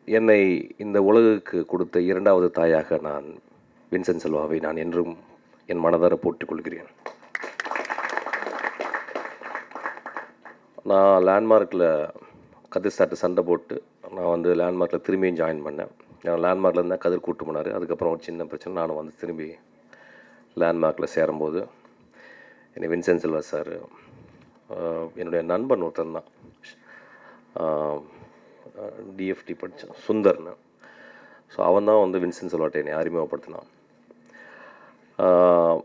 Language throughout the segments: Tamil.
என்னை இந்த உலகுக்கு கொடுத்த இரண்டாவது தாயாக நான் வின்சென்ட் செல்வாவை நான் என்றும் என் மனதார போற்றிக் கொள்கிறேன். நான் லேண்ட்மார்க்கில் கதிர் சண்டை போட்டு நான் வந்து லேண்ட்மார்க்கில் திரும்பியும் ஜாயின் பண்ணேன். நான் லேண்ட்மார்க்கில் இருந்தால் கதிர் கூட்டு போனார். அதுக்கப்புறம் ஒரு சின்ன பிரச்சனை, நானும் வந்து திரும்பி லேண்ட்மார்க்கில் சேரும்போது என்னை வின்சென்ட் செல்வா சார், என்னுடைய நண்பன் ஒருத்தன் தான், டிஎஃப்டி படித்தான் சுந்தர்னு. ஸோ அவன் தான் வந்து வின்சென்ட் செல்வாட்டை என்னை அறிமுகப்படுத்தினான்.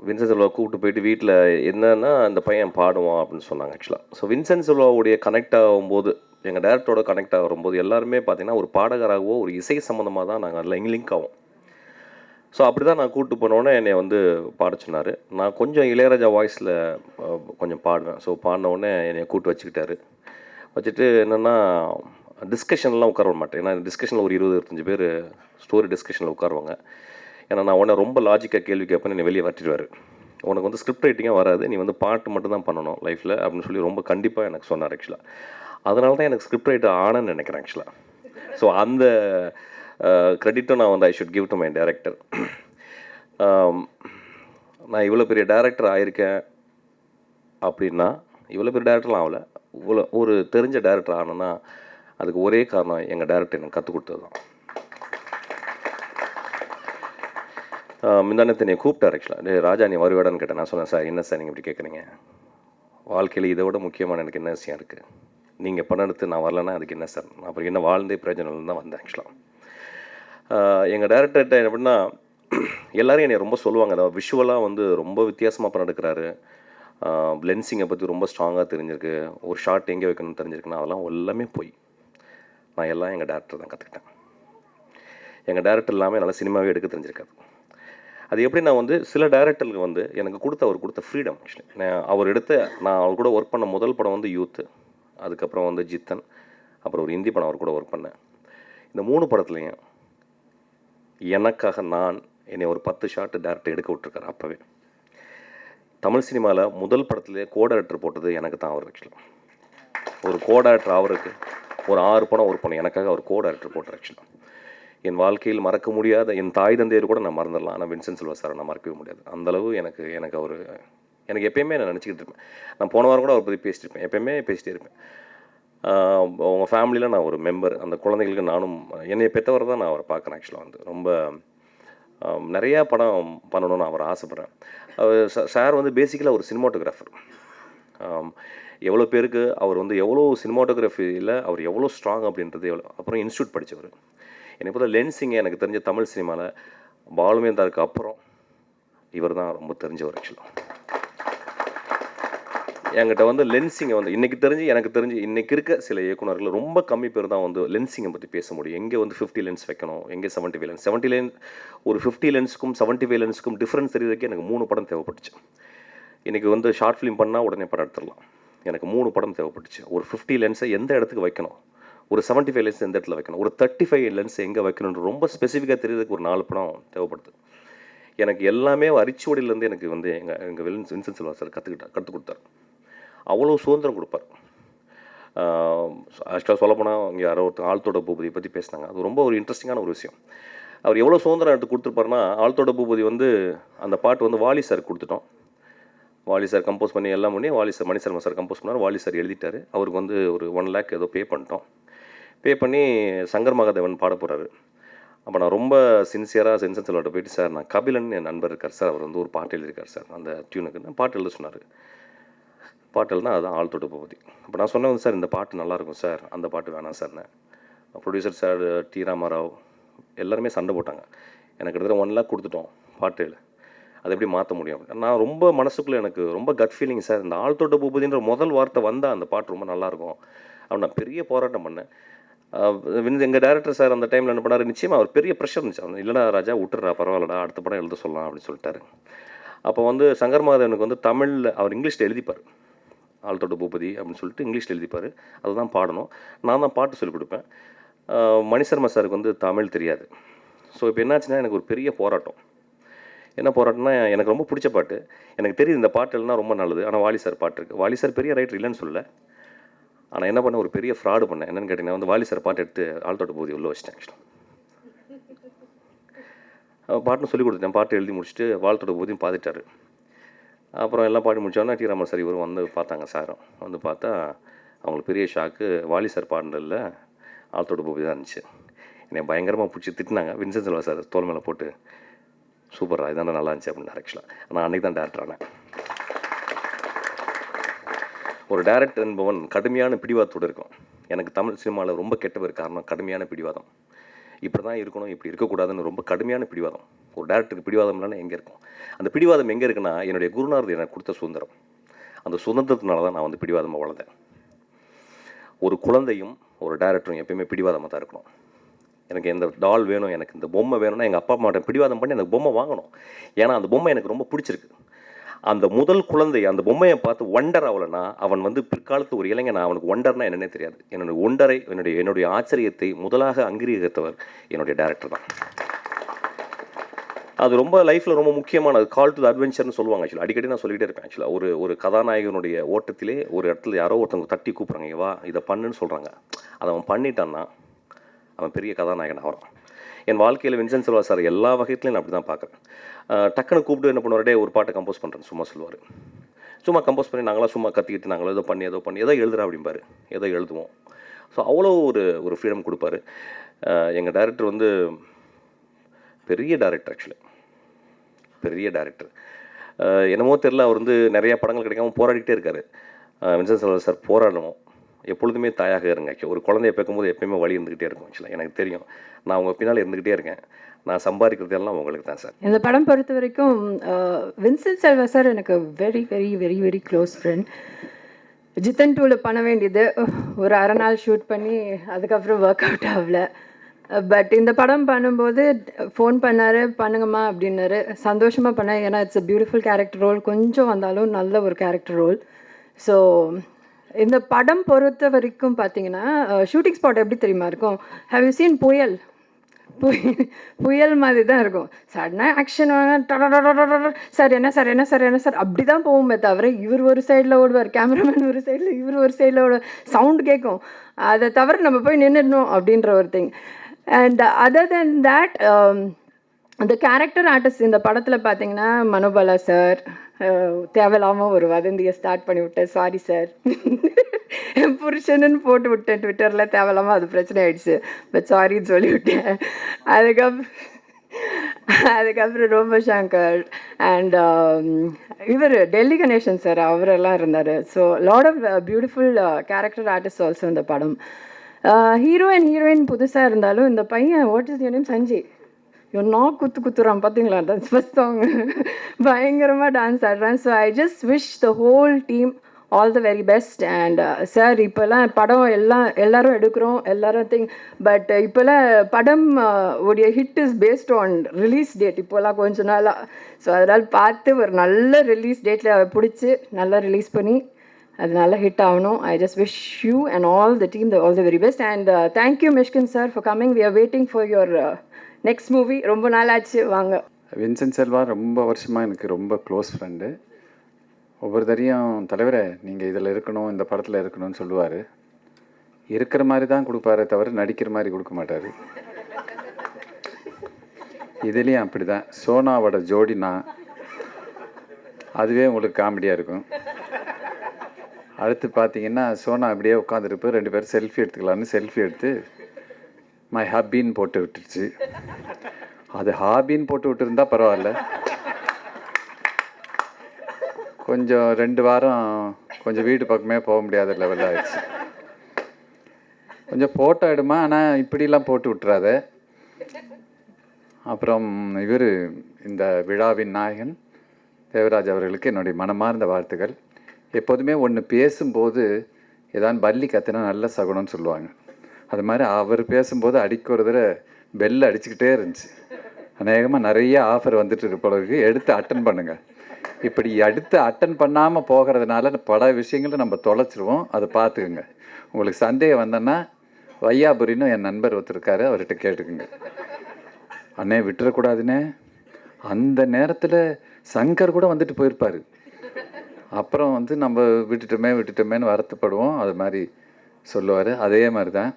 வின்சென்ட் செல்வா கூப்பிட்டு போயிட்டு வீட்டில் என்னன்னா அந்த பையன் பாடுவான் அப்படின்னு சொன்னாங்க ஆக்சுவலாக. ஸோ வின்சென்ட் செல்வாவுடைய கனெக்ட் ஆகும்போது, எங்கள் டேரக்டரோட கனெக்ட் ஆகும்போது எல்லாருமே பார்த்திங்கன்னா ஒரு பாடகராகவோ ஒரு இசை சம்மந்தமாக தான் நாங்கள் அதில் லிங்க் ஆகும். ஸோ அப்படி தான் நான் கூப்பிட்டு போனோன்னே என்னை வந்து பாட சொன்னார். நான் கொஞ்சம் இளையராஜா வாய்ஸில் கொஞ்சம் பாடுவேன். ஸோ பாடினோடனே என்னை கூப்பிட்டு வச்சுக்கிட்டாரு. வச்சுட்டு என்னென்னா டிஸ்கஷன்லாம் உட்கார மாட்டேன். ஏன்னா டிஸ்கஷனில் ஒரு 20-25 பேர் ஸ்டோரி டிஸ்கஷனில் உட்காருவாங்க. ஏன்னா நான் உடனே ரொம்ப லாஜிக்காக கேள்வி கேட்பேன், என்னை வெளியே வரட்டிடுவார். உனக்கு வந்து ஸ்கிரிப்ட் ரைட்டிங்காக வராது, நீ வந்து பாட்டு மட்டும் தான் பண்ணணும் லைஃப்பில் அப்படின்னு சொல்லி ரொம்ப கண்டிப்பாக எனக்கு சொன்னார் ஆக்சுவலாக. அதனால தான் எனக்கு ஸ்கிரிப்ட் ரைட்டர் ஆனேன்னு நினைக்கிறேன் ஆக்சுவலாக. ஸோ அந்த க்ரெடிட்டும் நான் வந்து I should give to my director. நான் இவ்வளோ பெரிய டைரக்டர் ஆகியிருக்கேன் அப்படின்னா, இவ்வளோ பெரிய டைரக்டர்லாம் ஆகலை, இவ்வளோ ஒரு தெரிஞ்ச டைரக்டர் ஆனேன்னா அதுக்கு ஒரே காரணம் எங்கள் டைரக்டர் எனக்கு கற்றுக் கொடுத்தது தான். முந்தானத்து என்னை கூப்பிட்டார் ஆக்சுவலாக. டே ராஜா நீ வருவேடான்னு கேட்டேன். நான் சொன்னேன், சார் என்ன சார் நீங்கள் இப்படி கேட்குறீங்க, வாழ்க்கையில் இதை விட முக்கியமான எனக்கு என்ன விஷயம் இருக்குது, நீங்கள் பணம் எடுத்து நான் வரலன்னா அதுக்கு என்ன சார், நான் அப்புறம் என்ன வாழ்ந்தே பிரயோஜனம் தான் வந்தேன் ஆக்சுவலாக. எங்கள் டேரக்டர்கிட்ட எப்படின்னா எல்லோரும் என்னை ரொம்ப சொல்லுவாங்க, அதாவது விஷுவலாக வந்து ரொம்ப வித்தியாசமாக படம் எடுக்கிறாரு, லென்ஸிங்கை பற்றி ரொம்ப ஸ்ட்ராங்காக தெரிஞ்சிருக்கு, ஒரு ஷார்ட் எங்கே வைக்கணும்னு தெரிஞ்சிருக்குன்னா அதெல்லாம் எல்லாமே போய் நான் எல்லாம் எங்கள் டேரக்டர் தான் கற்றுக்கிட்டேன். எங்கள் டேரக்டர் எல்லாமே நல்லா சினிமாவே எடுக்க தெரிஞ்சிருக்காது. அது எப்படி நான் வந்து சில டேரக்டருக்கு வந்து எனக்கு அவர் கொடுத்த ஃப்ரீடம் ஆக்சுவலி. நான் அவர் கூட ஒர்க் பண்ண முதல் படம் வந்து யூத்து, அதுக்கப்புறம் வந்து ஜித்தன், அப்புறம் ஒரு ஹிந்தி படம் அவர் கூட ஒர்க் பண்ணேன். இந்த 3 படத்துலையும் எனக்காக என்னை ஒரு 10 ஷாட்டு டேரக்டர் எடுக்க விட்டுருக்காரு. அப்போவே தமிழ் சினிமாவில் முதல் படத்துலேயே டேரக்டர் போட்டது எனக்கு தான் அவர் ஆக்சுவலாக. ஒரு டேரக்டர் அவருக்கு ஒரு 6 படம் ஒர்க் பண்ணேன், எனக்காக அவர் டேரக்டர் போட்டார் ஆக்சுவலாக. என் வாழ்க்கையில் மறக்க முடியாத என் தாய் தந்தையர் கூட நான் மறந்துடலாம், ஆனால் வின்சென்ட் செல்வா சாரை நான் மறக்கவே முடியாது. அந்தளவு எனக்கு அவர் எனக்கு எப்போயுமே நான் நினச்சிக்கிட்டு இருப்பேன். நான் போன வாரம் கூட அவரை பற்றி பேசிட்டு இருப்பேன், எப்போயுமே பேசிகிட்டே இருப்பேன். அவங்க ஃபேமிலியில் நான் ஒரு மெம்பர், அந்த குழந்தைங்களுக்கு நானும் என்னை பெற்றவரை தான் நான் அவரை பார்க்குறேன் ஆக்சுவலாக. வந்து ரொம்ப நிறையா படம் பண்ணணும்னு அவர் ஆசைப்பட்றேன். சார் வந்து பேசிக்கலாக ஒரு சினிமாட்டோகிராஃபர். எவ்வளோ பேருக்கு அவர் வந்து எவ்வளோ சினிமாட்டோகிராஃபியில் அவர் எவ்வளோ ஸ்ட்ராங் அப்படின்றது அப்புறம் இன்ஸ்டியூட் படித்தவர். என்னை பொறுத்த லென்ஸிங்க எனக்கு தெரிஞ்ச தமிழ் சினிமாவில் பாலுமேந்தாருக்கு அப்புறம் இவர் தான் ரொம்ப தெரிஞ்சவர் ஆக்சுவலாக. என்கிட்ட வந்து லென்ஸிங்கை வந்து எனக்கு தெரிஞ்சு இன்றைக்கி இருக்க சில இயக்குநர்கள் ரொம்ப கம்மி பேர் தான் வந்து லென்ஸிங்கை பற்றி பேச முடியும். எங்கே வந்து 50 லென்ஸ் வைக்கணும், எங்கே 75 லென்ஸ். 70 லென்ஸ் ஒரு 50 லென்ஸுக்கும் 75 லென்ஸுக்கும் டிஃப்ரென்ஸ் தெரியுறதுக்கே எனக்கு 3 படம் தேவைப்பட்டுச்சு. இன்றைக்கி வந்து ஷார்ட் ஃபிலிம் பண்ணால் உடனே படம் எடுத்துடலாம், எனக்கு 3 படம் தேவைப்பட்டுச்சு. ஒரு 50 லென்ஸை எந்த இடத்துக்கு வைக்கணும், ஒரு 75 லென்ஸ் எந்த இடத்துல வைக்கணும், ஒரு 35 லென்ஸ் எங்கே வைக்கணுன்ற ரொம்ப ஸ்பெசிஃபிக்காக தெரியுறதுக்கு ஒரு 4 படம் தேவைப்படுது. எனக்கு எல்லாமே அரிச்சுவடியிலேருந்து எனக்கு வந்து எங்கள் வின்சென்ட் செல்வா சார் கற்றுக் கொடுத்தார். அவ்வளோ சுதந்திரம் கொடுப்பார். ஆக்சுவலாக சொல்லப்போனால் இங்கே யாரோ ஒருத்தர் ஆழ்த்தோட பூபதியை பற்றி பேசினாங்க, அது ரொம்ப ஒரு இன்ட்ரெஸ்டிங்கான ஒரு விஷயம். அவர் எவ்வளோ சுதந்திரம் எடுத்து கொடுத்துருப்பாருன்னா, ஆழ்த்தோட பூபதி வந்து அந்த பாட்டு வந்து வாலி சார் கொடுத்துட்டோம். வாலி சார் கம்போஸ் பண்ணி எல்லாம் பண்ணி Vaali sir Manisharma sir compose பண்ணார், வாலி சார் எழுதிட்டார். அவருக்கு வந்து ஒரு 1 lakh ஏதோ பே பண்ணிட்டோம். பே பண்ணி சங்கர் மகாதேவன் பாட போகிறாரு. அப்போ நான் ரொம்ப சின்சியராக வின்சென்ட் செல்வாட்ட போயிட்டு, சார் நான் கபிலன் என் நண்பர் இருக்கார் சார், அவர் வந்து ஒரு பாட்டு எழுதியிருக்கார் சார் அந்த டியூனுக்கு, நான் பாட்டு எழுத சொன்னார். பாட்டு எழுதுனா அதுதான் ஆழ்த்தோட பூபதி. அப்போ நான் சொன்னேன், சார் இந்த பாட்டு நல்லாயிருக்கும் சார், அந்த பாட்டு வேணாம் சார்னு. ப்ரொடியூசர் சார் டி ராமாராவ் எல்லாருமே சண்டை போட்டாங்க. எனக்கு கிட்டத்தட்ட 1 lakh கொடுத்துட்டோம் பாட்டு, அதை எப்படி மாற்ற முடியும். நான் ரொம்ப மனசுக்குள்ளே எனக்கு ரொம்ப கட் ஃபீலிங், சார் இந்த ஆழ்த்தோட பூபதின்ற முதல் வார்த்தை வந்தால் அந்த பாட்டு ரொம்ப நல்லாயிருக்கும் அப்படின்னு நான் பெரிய போராட்டம் பண்ணேன். எங்கள் டேரக்டர் சார் அந்த டைமில் என்ன பண்ணார், நிச்சயமாக அவர் பெரிய ப்ரெஷர் இருந்துச்சு. அவர் இல்லைடா ராஜா விட்டுறா, பரவாயில்லடா, அடுத்த படம் எழுத சொல்லலாம் அப்படின்னு சொல்லிட்டாரு. அப்போ வந்து சங்கர் மகாதேவனுக்கு வந்து தமிழில் அவர் இங்கிலீஷில் எழுதிப்பார், ஆழ்த்தோட பூபதி அப்படின்னு சொல்லிட்டு இங்கிலீஷில் எழுதிப்பார், அதுதான் பாடணும். நான் தான் பாட்டு சொல்லிக் கொடுப்பேன். மணிசர்மா சாருக்கு வந்து தமிழ் தெரியாது. ஸோ இப்போ என்னாச்சுன்னா எனக்கு ஒரு பெரிய போராட்டம். என்ன போராட்டம்னா, எனக்கு ரொம்ப பிடிச்ச பாட்டு, எனக்கு தெரியுது இந்த பாட்டு எழுதுனா ரொம்ப நல்லது, ஆனால் வாலி சார் பாட்டு இருக்குது. வாலி சார் பெரிய ரைட்டர் இல்லைன்னு சொல்லலை, ஆனால் என்ன பண்ண ஒரு பெரிய ஃப்ராடு பண்ணேன். என்னென்னு கேட்டிங்கன்னா வந்து வாலி சார் பாட்டு எடுத்து ஆழ்த்தோட்ட போதி உள்ளே வச்சிட்டேன். ஆக்சுவலாக பாட்டுன்னு சொல்லி கொடுத்துட்டேன். பாட்டு எழுதி முடிச்சுட்டு வாழ்த்தோட போதியும் பார்த்துட்டாரு. அப்புறம் எல்லாம் பாடி முடிச்சோன்னா டி ராமன் சார் இவரும் வந்து பார்த்தாங்க. சாரும் வந்து பார்த்தா அவங்களுக்கு பெரிய ஷாக்கு. வாலி சார் பாடினதில் ஆழ்த்தோட போதி தான் இருந்துச்சு. என்னை பயங்கரமாக பிடிச்சி திட்டினாங்க. வின்சென்ட் செல்வா சார் தோல் மேலே போட்டு சூப்பரா இதான நல்லா இருந்துச்சு அப்படின்னாரு. ஆக்சுவலாக நான் அன்றைக்கி தான் டேரக்டர் ஆனேன். ஒரு டேரக்டர் என்பவன் கடுமையான பிடிவாதத்தோடு இருக்கும். எனக்கு தமிழ் சினிமாவில் ரொம்ப கெட்ட பேர் காரணம் கடுமையான பிடிவாதம். இப்படி தான் இருக்கணும், இப்படி இருக்கக்கூடாதுன்னு ரொம்ப கடுமையான பிடிவாதம். ஒரு டேரக்டருக்கு பிடிவாதம் இல்லைன்னா எங்கே இருக்கும்? அந்த பிடிவாதம் எங்கே இருக்குன்னா, என்னுடைய குருநாதர் எனக்கு கொடுத்த சுதந்திரம். அந்த சுதந்திரத்தினால தான் நான் வந்து பிடிவாதமாக வளர்ந்தேன். ஒரு குழந்தையும் ஒரு டேரக்டரும் எப்பயுமே பிடிவாதமாக தான் இருக்கணும். எனக்கு இந்த டால் வேணும், எனக்கு இந்த பொம்மை வேணும்னா எங்கள் அப்பா அம்மாட்ட பிடிவாதம் பண்ணி அந்த பொம்மை வாங்கணும். ஏன்னா அந்த பொம்மை எனக்கு ரொம்ப பிடிச்சிருக்கு. அந்த முதல் குழந்தை அந்த பொம்மையை பார்த்து ஒண்டர் ஆகலைன்னா அவன் வந்து பிற்காலத்து ஒரு இளைஞனா அவனுக்கு ஒண்டர்னா என்னன்னே தெரியாது. என்னுடைய ஒண்டரை என்னுடைய ஆச்சரியத்தை முதலாக அங்கீகரித்தவர் என்னுடைய டேரக்டர் தான். அது ரொம்ப லைஃப்பில் ரொம்ப முக்கியமானது. கால் டு த அட்வென்ச்சர்னு சொல்லுவாங்க. ஆக்சுவலாக அடிக்கடி நான் சொல்லிகிட்டே இருப்பேன். ஆக்சுவலாக ஒரு கதாநாயகனுடைய ஓட்டத்திலே ஒரு இடத்துல யாரோ ஒருத்தவங்க தட்டி கூப்பிட்றாங்க, வா இதை பண்ணுன்னு சொல்கிறாங்க. அதை அவன் பண்ணிட்டான்னா அவன் பெரிய கதாநாயகன் ஆகிறான். என் வாழ்க்கையில் வின்சென்ட் செல்வா சார் எல்லா வகையிலையும் நான் அப்படி தான் பார்க்குறேன். டக்குன்னு கூப்பிட்டு என்ன பண்ணுவார், ஒரு பாட்டை கம்போஸ் பண்ணுறேன்னு சும்மா சொல்லுவார். சும்மா கம்போஸ் பண்ணி நாங்களாம் சும்மா கத்திக்கிட்டு நாங்களும் ஏதோ பண்ணி எதோ எழுதுறா அப்படிம்பார். ஏதோ எழுதுவோம். ஸோ அவ்வளோ ஒரு ஃப்ரீடம் கொடுப்பாரு. எங்கள் டைரக்டர் வந்து பெரிய டைரக்டர். ஆக்சுவலி பெரிய டைரக்டர். என்னமோ தெரில, அவர் வந்து நிறையா படங்கள் கிடைக்காம போராடிக்கிட்டே இருக்கார். வின்சென்ட் செல்வா சார் போராடணும். எப்பொழுதுமே தாயாக இருங்க. ஒரு குழந்தைய பார்க்கும்போது எப்பயுமே வழி இருந்துக்கிட்டே இருக்கும். ஆக்சுவலாக எனக்கு தெரியும். நான் உங்கள் பின்னால் இருந்துக்கிட்டே இருக்கேன். நான் சம்பாதிக்கிறது எல்லாம் உங்களுக்கு தான் சார். இந்த படம் பொறுத்த வரைக்கும் வின்சென்ட் செல்வா சார் எனக்கு very very very very close friend. Jitan 2ல் பண்ண வேண்டியது ஒரு அரை நாள் ஷூட் பண்ணி அதுக்கப்புறம் ஒர்க் அவுட் ஆகல. பட் இந்த படம் பண்ணும்போது ஃபோன் பண்ணார், பண்ணுங்கம்மா அப்படின்னாரு. சந்தோஷமாக பண்ணேன். ஏன்னா it's a beautiful character role. கொஞ்சம் வந்தாலும் நல்ல ஒரு கேரக்டர் ரோல். ஸோ இந்த படம் பொறுத்த வரைக்கும் பார்த்தீங்கன்னா ஷூட்டிங் ஸ்பாட் எப்படி தெரியுமா இருக்கும்? ஹேவ் யூ சீன் புயல்? புயல் மாதிரி தான் இருக்கும். சடனாக ஆக்ஷன் சார் என்ன சார் என்ன சார் என்ன சார் அப்படி தான் போகுமே தவிர இவர் ஒரு சைடில் ஓடுவார், கேமராமேன் ஒரு சைடில், இவர் ஒரு சைடில் ஓடுவார். சவுண்டு கேட்கும். அதை தவிர நம்ம போய் நின்றுடணும் அப்படின்ற ஒரு thing. And other then that அந்த கேரக்டர் ஆர்டிஸ்ட் இந்த படத்தில் பார்த்தீங்கன்னா மனோபாலா சார் தேவையில்லாமல் ஒரு வதந்தியை ஸ்டார்ட் பண்ணி விட்டேன். சாரி சார், என் புருஷனுன்னு போட்டு விட்டேன் ட்விட்டரில். தேவையில்லாமல் அது பிரச்சனை ஆகிடுச்சு. பட் சாரின்னு சொல்லிவிட்டேன். அதுக்கப்புறம் ரோபோ சங்கர் அண்ட் இவர் டெல்லி கணேசன் சார் அவரெல்லாம் இருந்தார். So lot of beautiful character artist also இந்த படம். ஹீரோ அண்ட் ஹீரோயின் புதுசாக இருந்தாலும் இந்த பையன் what is your name? Sanjay. நான் குத்துறான் பார்த்தீங்களா? டான்ஸ் ஃபஸ்ட் சாங் பயங்கரமாக டான்ஸ் ஆடுறான். So I just wish the whole team all the very best. And sir இப்போல்லாம் படம் எல்லாரும் எடுக்கிறோம் எல்லாரும் பட் இப்போல்லாம் படம் உடைய hit is based on release date. இப்போல்லாம் கொஞ்ச நாளாக. ஸோ அதனால் பார்த்து ஒரு நல்ல ரிலீஸ் டேட்டில் பிடிச்சி நல்லா ரிலீஸ் பண்ணி அது நல்லா ஹிட் ஆகணும். I just wish you and all the team all the very best. And thank you Mysskin sir for coming. We are waiting for your next movie. ரொம்ப நாள் ஆச்சு, வாங்க. வின்சென்ட் செல்வா ரொம்ப வருஷமாக எனக்கு ரொம்ப க்ளோஸ் ஃப்ரெண்டு. ஒவ்வொரு தரையும் தலைவரை நீங்கள் இதில் இருக்கணும், இந்த படத்தில் இருக்கணும்னு சொல்லுவார். இருக்கிற மாதிரி தான் கொடுப்பாரே தவிர நடிக்கிற மாதிரி கொடுக்க மாட்டார். இதுலேயும் அப்படி தான். சோனாவோட ஜோடினா அதுவே உங்களுக்கு காமெடியாக இருக்கும். அடுத்து பார்த்தீங்கன்னா சோனா அப்படியே உட்காந்துருப்போம், 2 பேரும் செல்ஃபி எடுத்துக்கலான்னு செல்ஃபி எடுத்து மை ஹாபின்னு போட்டு விட்டுருச்சு. அது ஹாபின்னு போட்டு விட்டுருந்தா பரவாயில்ல. கொஞ்சம் 2 வாரம் கொஞ்சம் வீடு பக்கமே போக முடியாத லெவலில் ஆயிடுச்சு. கொஞ்சம் ஃபோட்டோ எடுமா, ஆனால் இப்படிலாம் போட்டு விட்டுறாத. அப்புறம் இவர் இந்த விழாவின் நாயகன் தேவராஜ் அவர்களுக்கு என்னுடைய மனமார்ந்த வாழ்த்துக்கள். எப்போதுமே ஒன்று பேசும்போது ஏதாவது பல்லி கத்தினா நல்ல சகுனம்னு சொல்லுவாங்க. அது மாதிரி அவர் பேசும்போது ஒரு தடவை பெல் அடிச்சுக்கிட்டே இருந்துச்சு. அநேகமாக நிறைய ஆஃபர் வந்துட்டு இருக்க போல இருக்குது. எடுத்து அட்டன் பண்ணுங்கள். இப்படி எடுத்து அட்டன் பண்ணாமல் போகிறதுனால பல விஷயங்களை நம்ம தொலைச்சிருவோம். அதை பார்த்துக்குங்க. உங்களுக்கு சந்தேகம் வந்தோன்னா வையாபுரின்னு என் நண்பர் ஒருத்தருக்காரு, அவர்கிட்ட கேட்டுக்குங்க. அண்ணே விட்டுறக்கூடாதுன்னே. அந்த நேரத்தில் சங்கர் கூட வந்துட்டு போயிருப்பார். அப்புறம் வந்து நம்ம விட்டுட்டோமேன்னு வருத்தப்படுவோம். அது மாதிரி சொல்லுவார். அதே மாதிரி தான்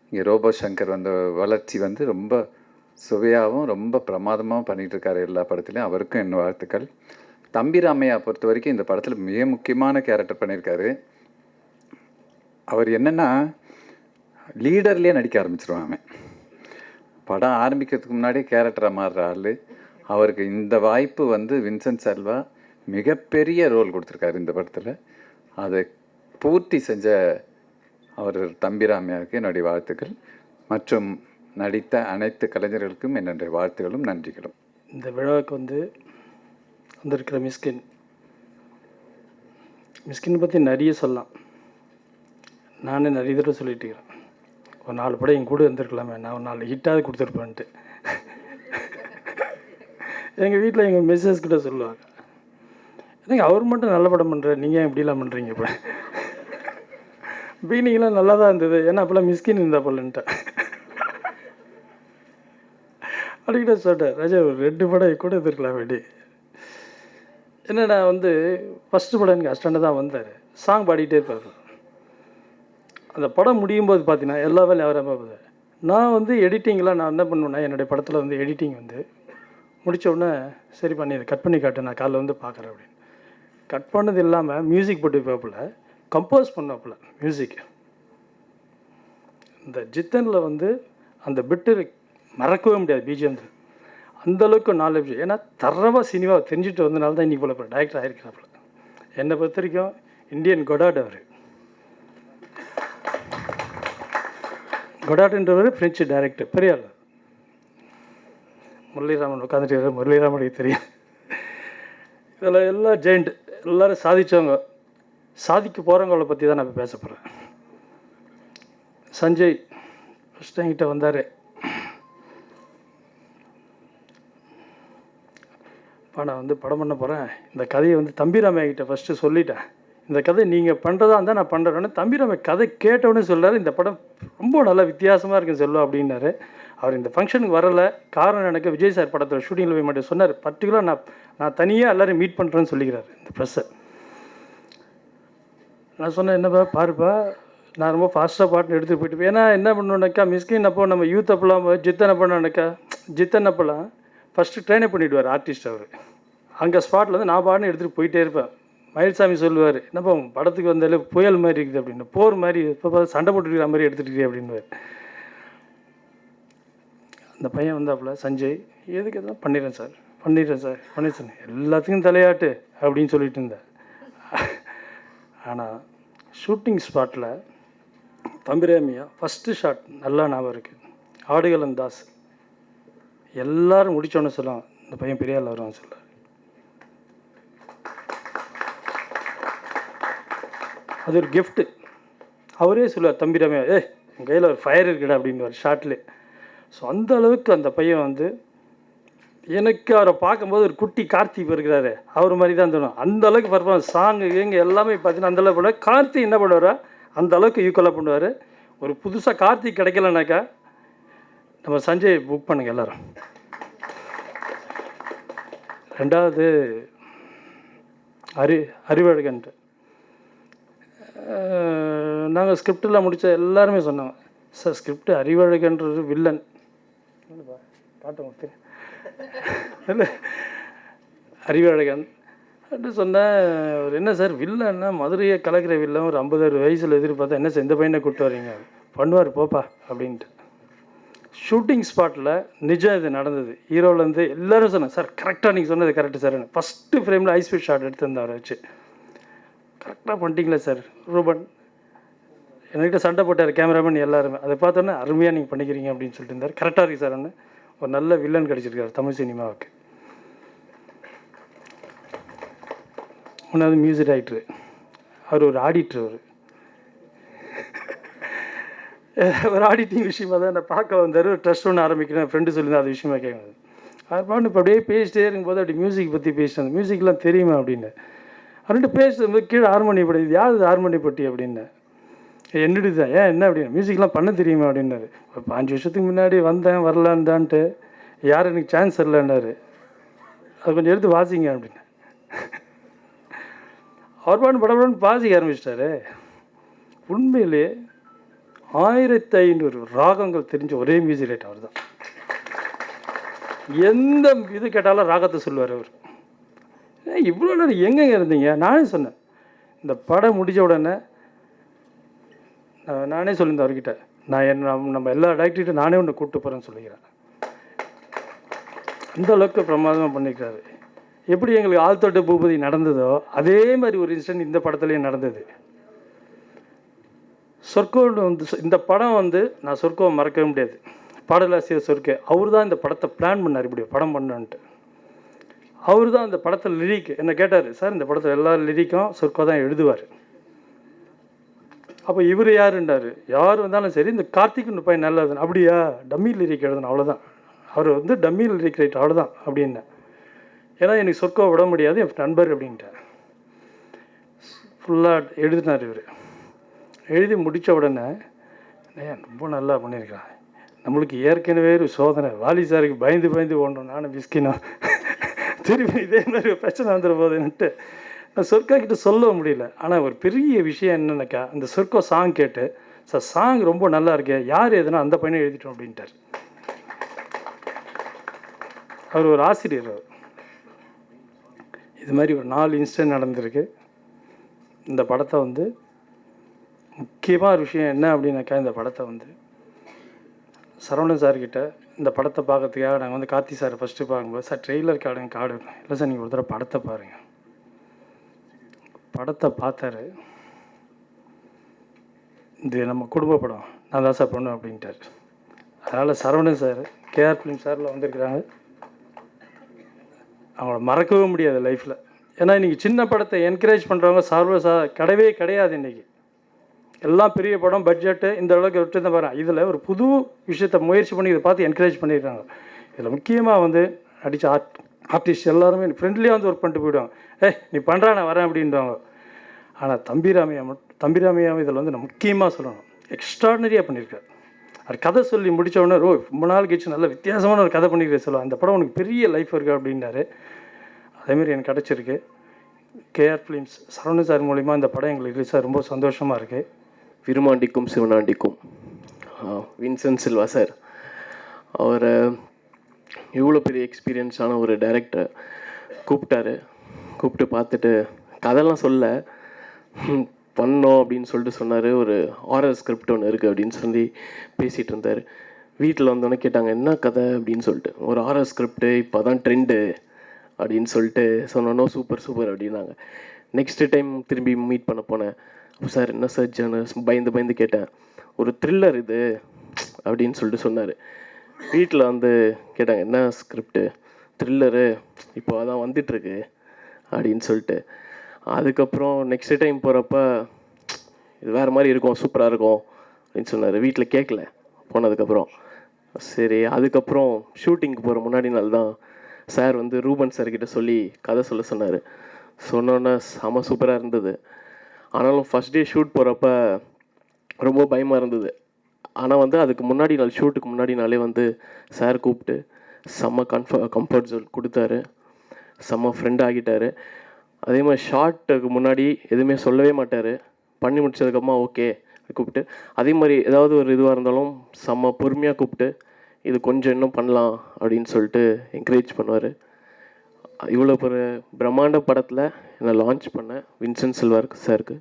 இங்கே ரோபோ சங்கர் வந்த வளர்ச்சி வந்து ரொம்ப சுவையாகவும் ரொம்ப பிரமாதமாகவும் பண்ணிகிட்ருக்காரு எல்லா படத்துலையும். அவருக்கும் என் வாழ்த்துக்கள். தம்பி ராமையா பொறுத்த வரைக்கும் இந்த படத்தில் மிக முக்கியமான கேரக்டர் பண்ணியிருக்காரு. அவர் என்னென்னா லீடர்லேயே நடிக்க ஆரம்பிச்சிருவாங்க. படம் ஆரம்பிக்கிறதுக்கு முன்னாடியே கேரக்டராக மாறுற ஆள். அவருக்கு இந்த வாய்ப்பு வந்து வின்சென்ட் செல்வா மிகப்பெரிய ரோல் கொடுத்துருக்காரு இந்த படத்தில். அதை பூர்த்தி செஞ்ச அவர் தம்பி ராமையாவுக்கு என்னுடைய வாழ்த்துக்கள். மற்றும் நடித்த அனைத்து கலைஞர்களுக்கும் என்னுடைய வாழ்த்துக்களும் நன்றிகளும். இந்த விழாவுக்கு வந்திருக்கிற மிஸ்கின் பற்றி நிறைய சொல்லலாம். நானே நிறைய தடவை சொல்லிட்டு இருக்கிறேன். ஒரு 4 படம் என் கூட இருந்திருக்கலாமே, நான் ஒரு 4 ஹிட்டாவது கொடுத்துருப்பேன்ட்டு. எங்கள் வீட்டில் எங்கள் மிஸ்ஸஸ் கிட்ட சொல்லுவாங்க, எனக்கு அவர் மட்டும் நல்ல படம் பண்ணுறாரு, நீங்கள் ஏன் இப்படிலாம் பண்ணுறீங்க? இப்போ பீனிங்லாம் நல்லா தான் இருந்தது, ஏன்னா அப்போல்லாம் மிஸ்கின் இருந்தா போலன்ட்டேன். அப்படிக்கிட்ட சொல்லிட்டேன், ராஜா ஒரு 2 படம் கூட இருந்திருக்கலாம் வேண்டி. என்னடா ஃபஸ்ட்டு படம் எனக்கு அஸ்டாண்டாக தான் வந்தார். சாங் பாடிக்கிட்டே இருப்பார். அந்த படம் முடியும் போது பார்த்தீங்கன்னா எல்லா வேலையும் அவராக போகுது. நான் எடிட்டிங்லாம் நான் என்ன பண்ணுவேன்னா, என்னுடைய படத்தில் எடிட்டிங் முடித்த உடனே சரி பண்ணி கட் பண்ணி காட்டு, நான் காலைல பார்க்குறேன் அப்படின்னு. கட் பண்ணது இல்லாமல் மியூசிக் போட்டு வைப்பாப்புல, கம்போஸ் பண்ணாப்புல மியூசிக். இந்த ஜித்தனில் அந்த பிட்டு மறக்கவே முடியாது. பிஜிஎம் அந்தளவுக்கு நாலேஜ். ஏன்னா தரவாக சினிமாவை தெரிஞ்சுட்டு வந்தனால தான் இன்றைக்கி போல டைரக்டர் ஆகிருக்கிறாப்புல. என்னை பொறுத்த வரைக்கும் இந்தியன் கொடாட் அவர். கொடாட்ன்றவர் ஃப்ரெஞ்சு டைரக்டர், பெரிய ஆள். முரளிராமன் உட்காந்துட்டு முரளிராமனுக்கு தெரியும். இதில் எல்லாம் ஜெயிண்ட், எல்லோரும் சாதித்தவங்க, சாதிக்க போகிறவங்கள பற்றி தான் நான் இப்போ பேச போகிறேன். சஞ்சய் ஃபஸ்ட்டு என்கிட்ட வந்தார். இப்போ நான் படம் பண்ண போகிறேன், இந்த கதையை தம்பிராமையா கிட்ட ஃபஸ்ட்டு சொல்லிட்டேன். இந்த கதை நீங்கள் பண்ணுறதா இருந்தால் நான் பண்ணுறேன்னு. தம்பிராமையா கதை கேட்டவுடனே சொல்கிறார், இந்த படம் ரொம்ப நல்லா வித்தியாசமாக இருக்குன்னு சொல்லுவா அப்படின்னாரு. அவர் இந்த ஃபங்க்ஷனுக்கு வரலை. காரணம் எனக்கு விஜய் சார் படத்தில் ஷூட்டிங்கில் போய் மட்டும் சொன்னார். பர்டிகுலராக நான் தனியாக எல்லோரும் மீட் பண்ணுறேன்னு சொல்லிக்கிறார் இந்த ப்ரெஸ்ஸை. நான் சொன்னேன், என்னப்பா பாருப்பா, நான் ரொம்ப ஃபாஸ்ட்டாக பாட்டு எடுத்துகிட்டு போயிட்டு. ஏன்னா என்ன பண்ணணுன்னாக்கா, மிஸ்கின் அப்போ நம்ம யூத் அப்போலாம் ஜித்தன் அப்போனாக்கா, ஜித்தன் அப்போலாம் ஃபஸ்ட்டு ட்ரெயினே பண்ணிவிடுவார் ஆர்டிஸ்ட் அவர். அங்கே ஸ்பாட்டில் நான் பாட்டுன்னு எடுத்துகிட்டு போயிட்டே இருப்பேன். மயில்சாமி சொல்லுவார், என்னப்பா படத்துக்கு வந்தாலே புயல் மாதிரி இருக்குது அப்படின்னு, போர் மாதிரி இப்போ சண்டை போட்டுருக்கிற மாதிரி எடுத்துகிட்டு அப்படின்வார். அந்த பையன் வந்தாப்புல சஞ்சய், எதுக்கு எதெல்லாம் பண்ணிடுறேன் சார் பண்ணிடுறேன் எல்லாத்துக்கும் தலையாட்டு அப்படின்னு சொல்லிட்டு இருந்தேன். ஆனால் ஷூட்டிங் ஸ்பாட்டில் தம்பிராமையா ஃபஸ்ட்டு ஷாட் நல்லா ஞாபகம் இருக்குது. ஆடுகளம் தாஸ் எல்லோரும் முடித்தோன்னு சொல்லலாம், இந்த பையன் பெரிய ஆள் வருவான்னு சொல்ல. அது ஒரு கிஃப்ட்டு. அவரே சொல்லுவார், தம்பிராமையா என் கையில் ஒரு ஃபயர் இருக்குடா அப்படின்னு ஒரு ஷாட்லே. ஸோ அந்த அளவுக்கு அந்த பையன் எனக்கு அவரை பார்க்கும்போது ஒரு குட்டி கார்த்திக் இருக்கிறாரு, அவர் மாதிரி தான் தோணும். அந்த அளவுக்கு பர்ஃபார்மன்ஸ், சாங்கு எங்கே எல்லாமே பார்த்தீங்கன்னா அந்த அளவுக்கு பண்ணுவார். கார்த்திக் என்ன பண்ணுவாரா அந்த அளவுக்கு ஈக்குவலாக பண்ணுவார். ஒரு புதுசாக கார்த்திக் கிடைக்கலனாக்கா நம்ம சஞ்சய் புக் பண்ணுங்க எல்லோரும். ரெண்டாவது அறிவழகன்ட்டு நாங்கள் ஸ்கிரிப்டில் முடித்த எல்லாருமே சொன்னாங்க, சார் ஸ்கிரிப்ட் அறிவழகன்றது வில்லன் காட்ட இல்லை அறிவழகன் அப்படி சொன்னேன். அவர் என்ன சார் வில்லன்னா மதுரையை கலக்கிற வில்லன், ஒரு 50-60 வயசில் எதிர்பார்த்தா என்ன சார் இந்த பையனை கூப்பிட்டு வரீங்க? பண்ணுவார் போப்பா அப்படின்ட்டு. ஷூட்டிங் ஸ்பாட்டில் நிஜம் இது நடந்தது. ஹீரோலேருந்து எல்லோரும் சொன்னாங்க, சார் கரெக்டாக நீங்கள் சொன்னது கரெக்டு சார். ஃபஸ்ட்டு ஃப்ரேமில் ஐஸ்பீட் ஷாட் எடுத்திருந்தேன் அவரை வச்சு. கரெக்டாக பண்ணிட்டீங்களா சார்? ரூபன் என்கிட்ட சண்டை போட்டார் கேமராமேன் எல்லாருமே. அதை பார்த்தோன்னே அருமையாக நீங்கள் பண்ணிக்கிறீங்க அப்படின்னு சொல்லிட்டு இருந்தார். கரெக்டாக இருக்குது சார். ஒரு நல்ல வில்லன் கிடச்சிருக்காரு தமிழ் சினிமாவுக்கு. ஒன்றாவது மியூசிக் டைரக்டரு, அவர் ஒரு ஆடிட்டர். ஒரு ஆடிட்டிங் விஷயமாக தான் நான் பார்க்க வந்தார். ஒரு ட்ரஸ்ட் ஒன்று ஆரம்பிக்கிறேன், ஃப்ரெண்டு சொல்லியிருந்தேன், அது விஷயமா கேட்குறது. அவர் பாட்டு இப்போ அப்படியே பேசிட்டே இருக்கும்போது அப்படி மியூசிக் பற்றி பேசினது, மியூசிக்லாம் தெரியுமா அப்படின்னு. அவர்கிட்ட பேசும்போது கீழே ஹார்மோனியம் பட்டி, இது யார் ஹார்மோனியம் பட்டி அப்படின்னு. என்னடி தான் ஏன் என்ன அப்படின்னு, மியூசிக்லாம் பண்ண தெரியுமா அப்படின்னாரு. ஒரு 5 வருஷத்துக்கு முன்னாடி வந்தேன் வரலான்தான்ட்டு, யார் எனக்கு சான்ஸ் தரலன்னாரு. அது கொஞ்சம் எடுத்து வாசிங்க அப்படின்னு. அவர் பாட்டு படப்படன்னு வாசிக்க ஆரம்பிச்சிட்டாரு. உண்மையிலே 1500 ராகங்கள் தெரிஞ்ச ஒரே மியூசிக் ரைட்டர் அவர் தான். எந்த இது கேட்டாலும் ராகத்தை சொல்லுவார் அவர். இவ்வளோ நேரம் எங்கெங்க இருந்தீங்க? நானே சொன்னேன், இந்த படம் முடித்த உடனே நானே சொல்லியிருந்தேன் அவர்கிட்ட, நம்ம எல்லா டைரக்டர்கிட்ட நானே ஒன்று கூப்பிட்டு போகிறேன்னு சொல்லிக்கிறேன். அந்த அளவுக்கு பிரமாதமாக பண்ணியிருக்காரு. எப்படி எங்களுக்கு ஆழ்த்தோட்ட பூபதி நடந்ததோ அதே மாதிரி ஒரு இன்சிடென்ட் இந்த படத்துலேயும் நடந்தது. சொர்க்கோ வந்து இந்த படம் வந்து நான் சொர்க்கோவை மறக்கவே முடியாது. பாடலாசிரியர் சொர்க்கே அவர் தான் இந்த படத்தை பிளான் பண்ணார், இப்படி படம் பண்ணான்ட்டு. அவர் தான் இந்த படத்தில் லிரிக் என்ன கேட்டார், சார் இந்த படத்தில் எல்லா லிரிக்கும் சொர்க்கோ தான் எழுதுவார். அப்போ இவர் யாருன்றார், யார் வந்தாலும் சரி இந்த கார்த்திக்னு பையன் நல்லா எழுதணும். அப்படியா, டம்மி லிரிக் எழுதணும், அவ்வளோதான். அவர் வந்து டம்மி லிரிக் ரைட் அவ்வளோதான் அப்படின்னு. ஏன்னா எனக்கு சொர்க்கோ விட முடியாது என் நண்பர் அப்படின்ட்டார். ஃபுல்லாக எழுதினார் இவர். எழுதி முடித்த உடனே ரொம்ப நல்லா பண்ணியிருக்கான். நம்மளுக்கு ஏற்கனவே ஒரு சோதனை, வாலி சாருக்கு பயந்து பயந்து ஓடணும், நானும் பிஸ்கினும் திரும்பி இதே மாதிரி ஒரு பிரச்சனை வந்துட போகுதுன்ட்டு நான் சொர்க்கா கிட்ட சொல்ல முடியல. ஆனால் ஒரு பெரிய விஷயம் என்னன்னாக்கா, அந்த சொர்க்கோ சாங் கேட்டு, சார் சாங் ரொம்ப நல்லா இருக்கே, யார் எதுனா அந்த பையனை எழுதிட்டோம் அப்படின்ட்டார். அவர் ஒரு ஆசிரியர். அவர் இது மாதிரி ஒரு 4 இன்சிடென்ட் நடந்திருக்கு. இந்த படத்தை வந்து முக்கியமாக ஒரு விஷயம் என்ன அப்படின்னாக்கா, இந்த படத்தை வந்து சரவணன் சார்கிட்ட இந்த படத்தை பார்க்கறதுக்காக நாங்கள் வந்து கார்த்தி சாரை ஃபஸ்ட்டு பார்க்கும்போது, சார் ட்ரெய்லர் கார்டு இல்லை சார், நீங்கள் ஒரு தடவை படத்தை பாருங்கள். படத்தை பார்த்தாரு. இது நம்ம குடும்ப படம், நான் தான் சார் பண்ணுவேன் அப்படின்ட்டார். அதனால் சரவணன் சார் கேஆர் ஃபிலிம் சாரில் வந்திருக்கிறாங்க, அவங்கள மறக்கவே முடியாது லைஃப்பில். ஏன்னா இன்றைக்கி சின்ன படத்தை என்கரேஜ் பண்ணுறவங்க கிடையவே கிடையாது. இன்றைக்கி எல்லாம் பெரிய படம் பட்ஜெட்டு இந்த அளவுக்கு விட்டு தான் பாருங்கள். இதில் ஒரு புது விஷயத்தை முயற்சி பண்ணி இதை பார்த்து என்கரேஜ் பண்ணிடுறாங்க. இதில் முக்கியமாக வந்து நடித்த ஆர்டிஸ்ட் எல்லாருமே ஃப்ரெண்ட்லியாக வந்து ஒர்க் பண்ணிட்டு போயிடுவாங்க. நீ பண்ணுறா நான் வரேன் அப்படின்வாங்க. ஆனால் தம்பிராமையாவும் இதில் வந்து நான் முக்கியமாக சொல்லணும், எக்ஸ்ட்ராடனரியாக பண்ணியிருக்காரு. அது கதை சொல்லி முடித்த உடனே ரொம்ப நாள் கழிச்சு நல்ல வித்தியாசமான ஒரு கதை பண்ணிக்கிறேன் சொல்லுவாள், அந்த படம் உனக்கு பெரிய லைஃப் இருக்குது அப்படின்னாரு. அதேமாதிரி எனக்கு கிடச்சிருக்கு. கேஆர் ஃபிலிம்ஸ் சரவணன் சார் மூலிமா இந்த படம் எங்களுக்கு ரிலீஸாக ரொம்ப சந்தோஷமாக இருக்குது. விருமாண்டிக்கும் சிவனாண்டிக்கும் வின்சென்ட் சில்வா சார், அவரை இவ்வளோ பெரிய எக்ஸ்பீரியன்ஸான ஒரு டைரக்டர் கூப்பிட்டு பார்த்துட்டு கதைலாம் சொல்ல பண்ணோம் அப்படின்னு சொல்லிட்டு சொன்னார். ஒரு ஹாரர் ஸ்கிரிப்ட் ஒன்று இருக்குது அப்படின்னு சொல்லி பேசிகிட்டு இருந்தார். வீட்டில் வந்தோடனே கேட்டாங்க என்ன கதை அப்படின்னு சொல்லிட்டு. ஒரு ஹாரர் ஸ்கிரிப்டு இப்போ தான் ட்ரெண்டு அப்படின்னு சொல்லிட்டு சொன்னோன்னோ சூப்பர் அப்படின்னாங்க. நெக்ஸ்ட்டு டைம் திரும்பி மீட் பண்ண போனேன். சார் என்ன சார் ஜேர்னல்ஸ் பயந்து கேட்டேன், ஒரு த்ரில்லர் இது அப்படின்னு சொல்லிட்டு சொன்னார். வீட்டில் வந்து கேட்டாங்க என்ன ஸ்கிரிப்டு, த்ரில்லரு இப்போ அதான் வந்துட்டுருக்கு அப்படின்னு சொல்லிட்டு. அதுக்கப்புறம் நெக்ஸ்ட் டைம் போகிறப்ப இது வேறு மாதிரி இருக்கும், சூப்பராக இருக்கும் அப்படின்னு சொன்னார். வீட்டில் கேட்கல போனதுக்கப்புறம். சரி, அதுக்கப்புறம் ஷூட்டிங்க்கு போகிற முன்னாடி நாள் தான் சார் வந்து ரூபன் சார்கிட்ட சொல்லி கதை சொல்ல சொன்னார். சொன்னோன்னே செம சூப்பராக இருந்தது. ஆனாலும் ஃபஸ்ட் டே ஷூட் போகிறப்ப ரொம்ப பயமாக இருந்தது. ஆனால் வந்து அதுக்கு முன்னாடி நாள், ஷூட்டுக்கு முன்னாடி நாளே வந்து சார் கூப்பிட்டு செம்ம கம்ஃபர்ட் ஜோன் கொடுத்தாரு, செம்ம ஃப்ரெண்ட் ஆகிட்டார். அதே மாதிரி ஷார்ட்டுக்கு முன்னாடி எதுவுமே சொல்லவே மாட்டார். பண்ணி முடிச்சதுக்கப்புறமா ஓகே கூப்பிட்டு, அதே மாதிரி ஏதாவது ஒரு இதுவாக இருந்தாலும் செம்ம பொறுமையாக கூப்பிட்டு இது கொஞ்சம் இன்னும் பண்ணலாம் அப்படின்னு சொல்லிட்டு என்கரேஜ் பண்ணுவார். இவ்வளோ ஒரு பிரம்மாண்ட படத்தில் என்னை லான்ச் பண்ண வின்சென்ட் சில்வா சாருக்கு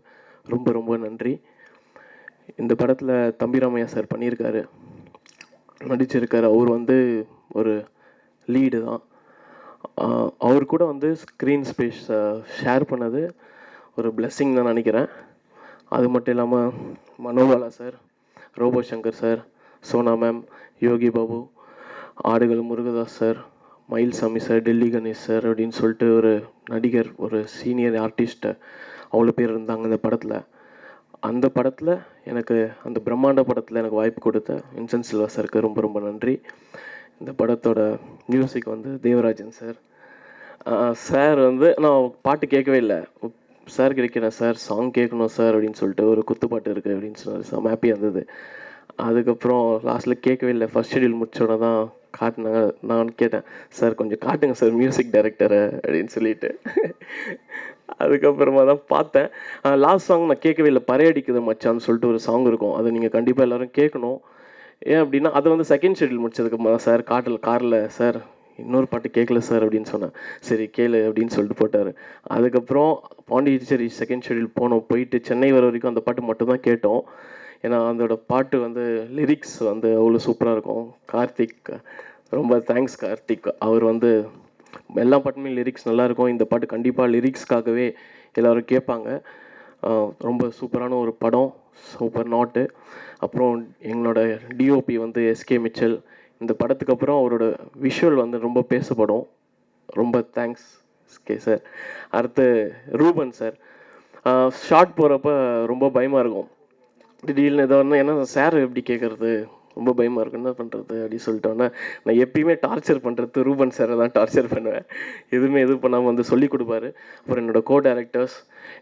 ரொம்ப நன்றி. இந்த படத்தில் தம்பிராமையா சார் பண்ணியிருக்காரு, நடிச்சிருக்காரு. அவர் வந்து ஒரு லீடு தான். அவர் கூட வந்து ஸ்க்ரீன் ஸ்பேஸ் ஷேர் பண்ணது ஒரு பிளெஸ்ஸிங் தான் நினைக்கிறேன். அது மட்டும் இல்லாமல் Manobala sir, Robo Shankar sir, Sona ma'am, Yogi Babu, ஆடுகள் Murugadoss sir, Mayilsamy sir, Delhi Ganesh sir அப்படின்னு சொல்லிட்டு ஒரு நடிகர், ஒரு சீனியர் ஆர்டிஸ்ட்டு அவ்வளோ பேர் இருந்தாங்க இந்த படத்தில். அந்த படத்தில் எனக்கு, அந்த பிரம்மாண்ட படத்தில் எனக்கு வாய்ப்பு கொடுத்த வின்சென்ட் சில்வா சாருக்கு ரொம்ப நன்றி. இந்த படத்தோட மியூசிக் வந்து தேவராஜன் சார். சார் வந்து நான் பாட்டு கேட்கவே இல்லை, சார் கிடைக்கிறேன் சார் சாங் கேட்கணும் சார் அப்படின்னு சொல்லிட்டு ஒரு குத்துப்பாட்டு இருக்குது அப்படின்னு சொன்னார். செம்ம ஹாப்பியாக இருந்தது. அதுக்கப்புறம் லாஸ்ட்டில் கேட்கவே இல்லை, ஃபஸ்ட் ஷெடியூல் முடிச்சோடனே தான் காட்டினாங்க. நான் கேட்டேன், சார் கொஞ்சம் காட்டுங்க சார் மியூசிக் டைரக்டரை அப்படின்னு சொல்லிட்டு. அதுக்கப்புறமா தான் பார்த்தேன். லாஸ்ட் சாங் நான் கேட்கவே இல்லை. பறையடிக்குது மச்சான்னு சொல்லிட்டு ஒரு சாங் இருக்கும். அதை நீங்கள் கண்டிப்பாக எல்லோரும் கேட்கணும். ஏன் அப்படின்னா அதை வந்து செகண்ட் ஷெட்யூல் முடிச்சதுக்கப்புறம் சார் காரில் சார் இன்னொரு பாட்டு கேட்கல சார் அப்படின்னு சொன்னேன். சரி கேளு அப்படின்னு சொல்லிட்டு போட்டார். அதுக்கப்புறம் பாண்டிச்சேரி செகண்ட் ஷெட்யூல் போனோம். போயிட்டு சென்னை வர வரைக்கும் அந்த பாட்டு மட்டும்தான் கேட்டோம். ஏன்னா அதோட பாட்டு வந்து லிரிக்ஸ் வந்து அவ்வளோ சூப்பராக இருக்கும். கார்த்திக், ரொம்ப தேங்க்ஸ் கார்த்திக். அவர் வந்து எல்லா பாட்டுமே லிரிக்ஸ் நல்லாயிருக்கும். இந்த பாட்டு கண்டிப்பாக லிரிக்ஸ்க்காகவே எல்லோரும் கேட்பாங்க. ரொம்ப சூப்பரான ஒரு படம், சூப்பர் நாட்டு. அப்புறம் எங்களோட டிஓபி வந்து எஸ்கே மிச்சல். இந்த படத்துக்கு அப்புறம் அவரோட விஷுவல் வந்து ரொம்ப பேசப்படும். ரொம்ப தேங்க்ஸ் எஸ்கே சார். அடுத்து ரூபன் சார். ஷார்ட் போகிறப்ப ரொம்ப பயமாக இருக்கும். திடீர்னு ஏதோ ஒன்று, ஏன்னா சார் எப்படி கேட்குறது, ரொம்ப பயமாக இருக்கும், என்ன பண்ணுறது அப்படின்னு சொல்லிட்டோன்னே நான் எப்பயுமே டார்ச்சர் பண்ணுறது ரூபன் சாரை தான் டார்ச்சர் பண்ணுவேன். எதுவுமே இது பண்ணாமல் வந்து சொல்லி கொடுப்பாரு. அப்புறம் என்னோடய கோ டைரக்டர்ஸ்,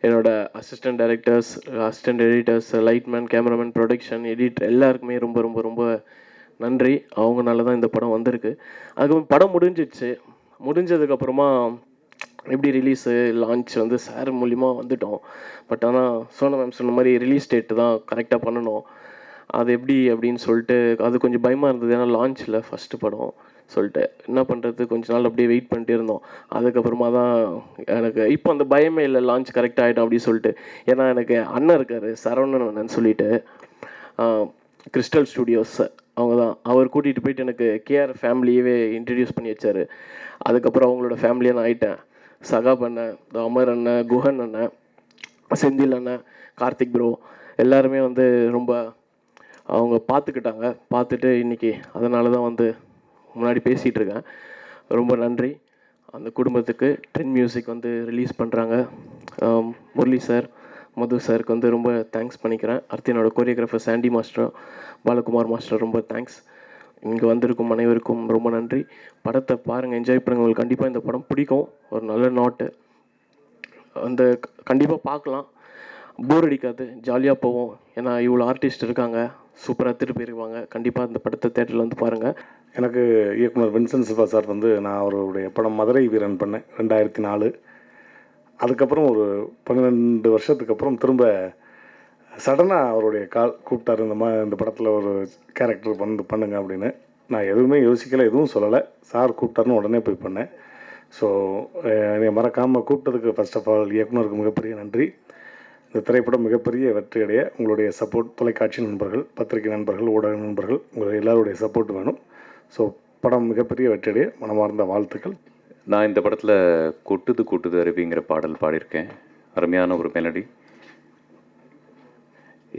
என்னோடய assistant directors, assistant editors, lightman, cameraman, production, editor எல்லாருக்குமே ரொம்ப ரொம்ப ரொம்ப நன்றி. அவங்கனால தான் இந்த படம் வந்திருக்கு. அதுக்கப்புறம் படம் முடிஞ்சிடுச்சு. முடிஞ்சதுக்கப்புறமா எப்படி ரிலீஸு லான்ச் வந்து சார் மூலிமா வந்துட்டோம். பட் ஆனால் சோனா மேம் சொன்ன மாதிரி ரிலீஸ் டேட்டு தான் கரெக்டாக பண்ணணும். அது எப்படி அப்படின்னு சொல்லிட்டு அது கொஞ்சம் பயமாக இருந்தது. ஏன்னா லான்ச்சில் ஃபஸ்ட்டு படம் சொல்லிட்டு என்ன பண்ணுறது, கொஞ்ச நாள் அப்படியே வெயிட் பண்ணிட்டே இருந்தோம். அதுக்கப்புறமா தான் எனக்கு இப்போ அந்த பயமே இல்லை, லான்ச் கரெக்டாக ஆகிடும் அப்படின்னு சொல்லிட்டு. ஏன்னா எனக்கு அண்ணன் இருக்கார் சரவணன் அண்ணன் சொல்லிட்டு, கிறிஸ்டல் ஸ்டுடியோஸ் அவங்க தான். அவர் கூட்டிகிட்டு போயிட்டு எனக்கு கேஆர் ஃபேமிலியவே இன்ட்ரடியூஸ் பண்ணி வச்சார். அதுக்கப்புறம் அவங்களோட ஃபேமிலியாக நான் ஆகிட்டேன். சகாப் அண்ணன், அமர் அண்ணன், குஹன் அண்ணன், செந்தில் அண்ணன், கார்த்திக் ப்ரோ எல்லாருமே வந்து ரொம்ப அவங்க பார்த்துக்கிட்டாங்க. பார்த்துட்டு இன்றைக்கி அதனால தான் வந்து முன்னாடி பேசிகிட்டு இருக்கேன். ரொம்ப நன்றி அந்த குடும்பத்துக்கு. ட்ரெண்ட் மியூசிக் வந்து ரிலீஸ் பண்ணுறாங்க. முரளி சார், மது சாருக்கு வந்து ரொம்ப தேங்க்ஸ் பண்ணிக்கிறேன். அடுத்து என்னோடய choreographer Sandy master, Balakumar master ரொம்ப தேங்க்ஸ். இங்கே வந்திருக்கும் அனைவருக்கும் ரொம்ப நன்றி. படத்தை பாருங்கள், என்ஜாய் பண்ணுங்கள். உங்களுக்கு கண்டிப்பாக இந்த படம் பிடிக்கும். ஒரு நல்ல நாட்டு அந்த கண்டிப்பாக பார்க்கலாம். போர் அடிக்காது, ஜாலியாக போவோம். ஏன்னா இவ்வளோ ஆர்டிஸ்ட் இருக்காங்க, சூப்பராக திருப்பி போயிருவாங்க. கண்டிப்பாக இந்த படத்தை தேட்டரில் வந்து பாருங்கள். எனக்கு இயக்குனர் வின்சென்ட் சில்வா சார் வந்து நான் அவருடைய படம் மதுரை வீரன் பண்ணேன் 2004. அதுக்கப்புறம் ஒரு 12 வருஷத்துக்கு அப்புறம் திரும்ப சடனாக அவருடைய கூப்பிட்டாரு, இந்த படத்தில் ஒரு கேரக்டர் பண்ணுங்க அப்படின்னு. நான் எதுவுமே யோசிக்கலை, எதுவும் சொல்லலை. சார் கூப்பிட்டாருன்னு உடனே போய் பண்ணேன். ஸோ என்னை மறக்காமல் கூப்பிட்டதுக்கு ஃபர்ஸ்ட் ஆஃப் ஆல் இயக்குனருக்கு மிகப்பெரிய நன்றி. இந்த திரைப்படம் மிகப்பெரிய வெற்றியடைய உங்களுடைய சப்போர்ட், தொலைக்காட்சி நண்பர்கள், பத்திரிகை நண்பர்கள், ஊடக நண்பர்கள், உங்கள் எல்லாருடைய சப்போர்ட் வேணும். ஸோ படம் மிகப்பெரிய வெற்றியடைய மனமார்ந்த வாழ்த்துக்கள். நான் இந்த படத்தில் கொட்டுது கொட்டுது அருவிங்கிற பாடல் பாடியிருக்கேன். அருமையான ஒரு மெலடி.